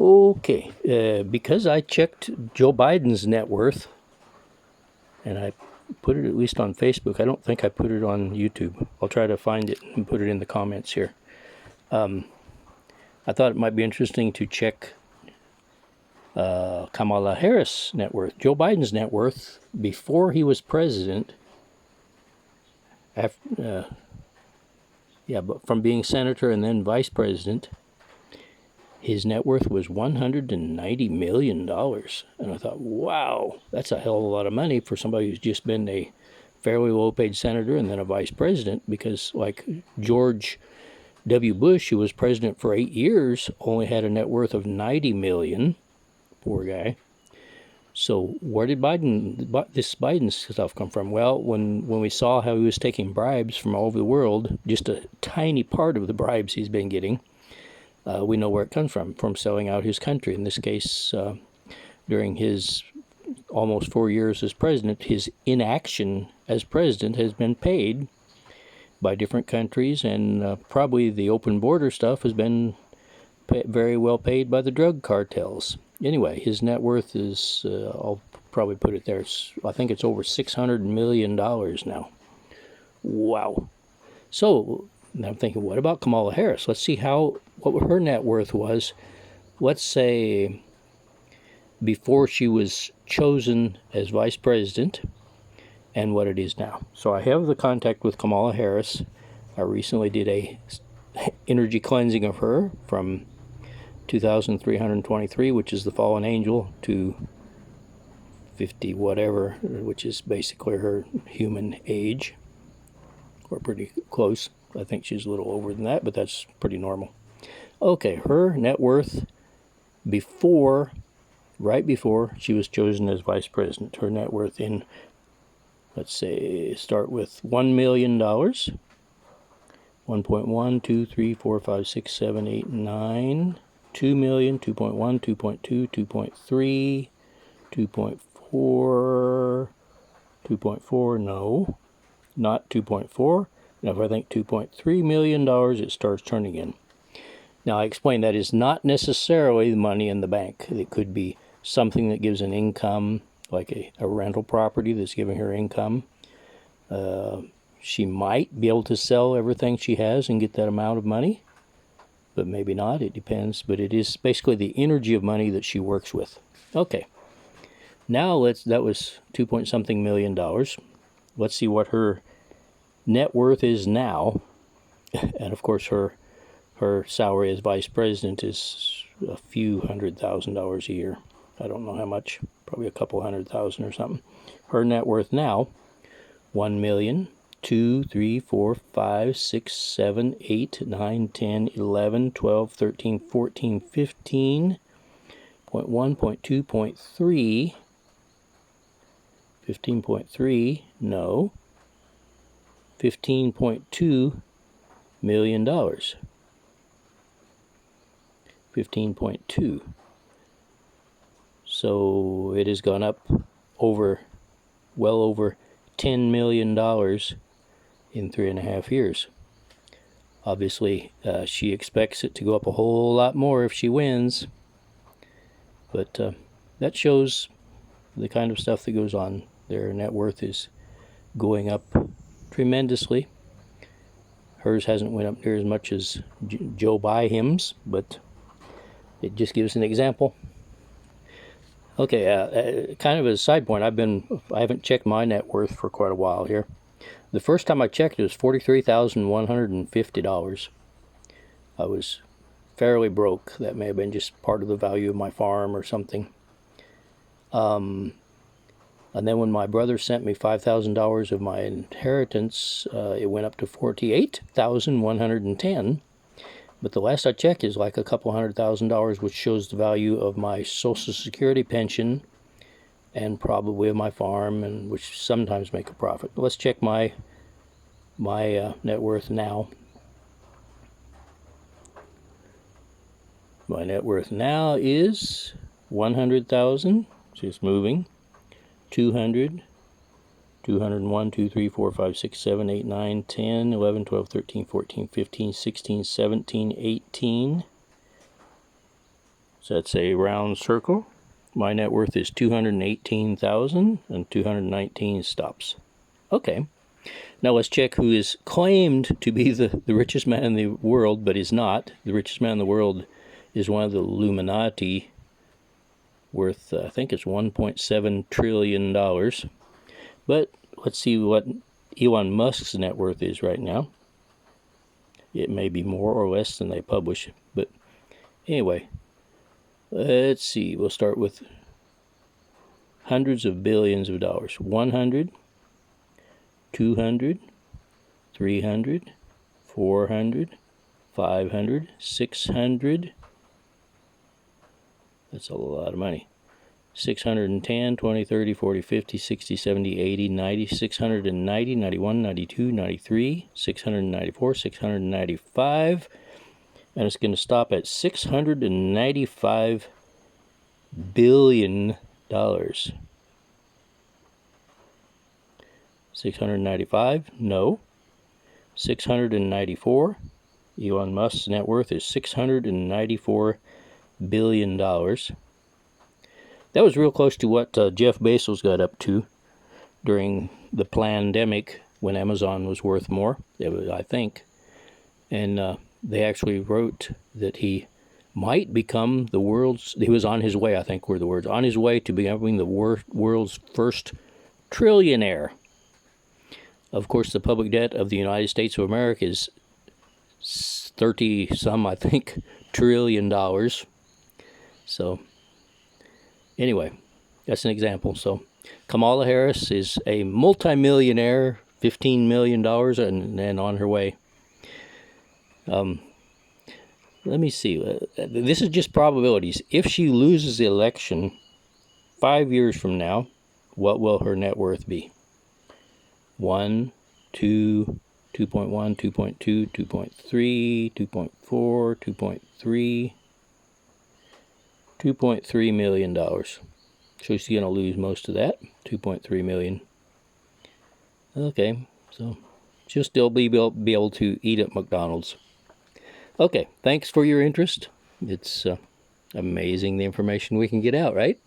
Okay, because I checked Joe Biden's net worth, and I put it at least on Facebook. I don't think I put it on YouTube. I'll try to find it and put it in the comments here. I thought it might be interesting to check Kamala Harris' net worth. Joe Biden's net worth before he was president, but from being senator and then vice president, his net worth was $190 million. And I thought, wow, that's a hell of a lot of money for somebody who's just been a fairly low-paid senator and then a vice president, because like George W. Bush, who was president for 8 years, only had a net worth of $90 million. Poor guy. So where did this Biden stuff come from? Well, when we saw how he was taking bribes from all over the world, just a tiny part of the bribes he's been getting, we know where it comes from selling out his country. In this case, during his almost 4 years as president, his inaction as president has been paid by different countries, and probably the open border stuff has been very well paid by the drug cartels. Anyway, his net worth is, I'll probably put it there, I think it's over $600 million now. Wow. So now I'm thinking, what about Kamala Harris? Let's see what her net worth was, let's say, before she was chosen as vice president, and what it is now. So I have the contact with Kamala Harris. I recently did a energy cleansing of her from 2,323, which is the fallen angel, to 50 whatever, which is basically her human age. We're pretty close. I think she's a little over than that, but that's pretty normal. Okay, her net worth right before she was chosen as vice president, her net worth in, let's say, start with $1 million. 1.1, 2, 3, 4, 5, 6, 7, 8, 9. 2 million, 2.1, 2.2, 2.3, 2.4, 2.4, no, not 2.4. Now if I think $2.3 million, it starts turning in. Now I explained that is not necessarily the money in the bank. It could be something that gives an income, like a rental property that's giving her income. She might be able to sell everything she has and get that amount of money, but maybe not. It depends. But it is basically the energy of money that she works with. Okay. Now that was 2-point-something million dollars. Let's see what her net worth is now. And of course her salary as vice president is a few $100,000 a year. I don't know how much, probably a couple $100,000 or something. Her net worth now, 1 million. 2, 3, 4, 5, 6, 7, 8, 9, 10, 11, 12, 13, 14, 15, 0.1, 0.2, 0.3, 15.3, no, $15.2 million. 15.2. So it has gone up well over $10 million in 3.5 years. Obviously, she expects it to go up a whole lot more if she wins. But that shows the kind of stuff that goes on. Their net worth is going up tremendously. Hers hasn't went up near as much as Joe Buyhim's, but it just gives an example. Okay, kind of as a side point, I haven't checked my net worth for quite a while here. The first time I checked, it was $43,150. I was fairly broke. That may have been just part of the value of my farm or something. And then when my brother sent me $5,000 of my inheritance, it went up to $48,110. But the last I checked is like a couple $100,000, which shows the value of my Social Security pension and probably of my farm, and which sometimes make a profit. But let's check my net worth now. My net worth now is 100,000. So it's moving. 200, 201, 2, 3, 4, 5, 6, 7, 8, 9, 10, 11, 12, 13, 14, 15, 16, 17, 18, So that's a round circle. My net worth is $218,000 and 219 stops. Okay. Now let's check who is claimed to be the richest man in the world, but is not. The richest man in the world is one of the Illuminati, worth, I think it's $1.7 trillion. But let's see what Elon Musk's net worth is right now. It may be more or less than they publish. But anyway, let's see. We'll start with hundreds of billions of dollars. 100, 200, 300, 400, 500, 600. That's a lot of money. 610, 20, 30, 40, 50, 60, 70, 80, 90, 690, 91, 92, 93, 694, 695. And it's going to stop at $695 billion. 695? No. 694. Elon Musk's net worth is $694 billion. That was real close to what Jeff Bezos got up to during the pandemic when Amazon was worth more, I think. And they actually wrote that he might become the world's, he was on his way, I think were the words, on his way to becoming the world's first trillionaire. Of course, the public debt of the United States of America is 30-some, I think, trillion dollars. So, anyway, that's an example. So, Kamala Harris is a multimillionaire, $15 million, and on her way. Let me see. This is just probabilities. If she loses the election 5 years from now, what will her net worth be? 1, 2, 2.1, 2.2, 2.3, 2.4, 2.3, $2.3 million. So she's going to lose most of that, $2.3 million. Okay, so she'll still be able to eat at McDonald's. Okay, thanks for your interest. It's amazing the information we can get out, right?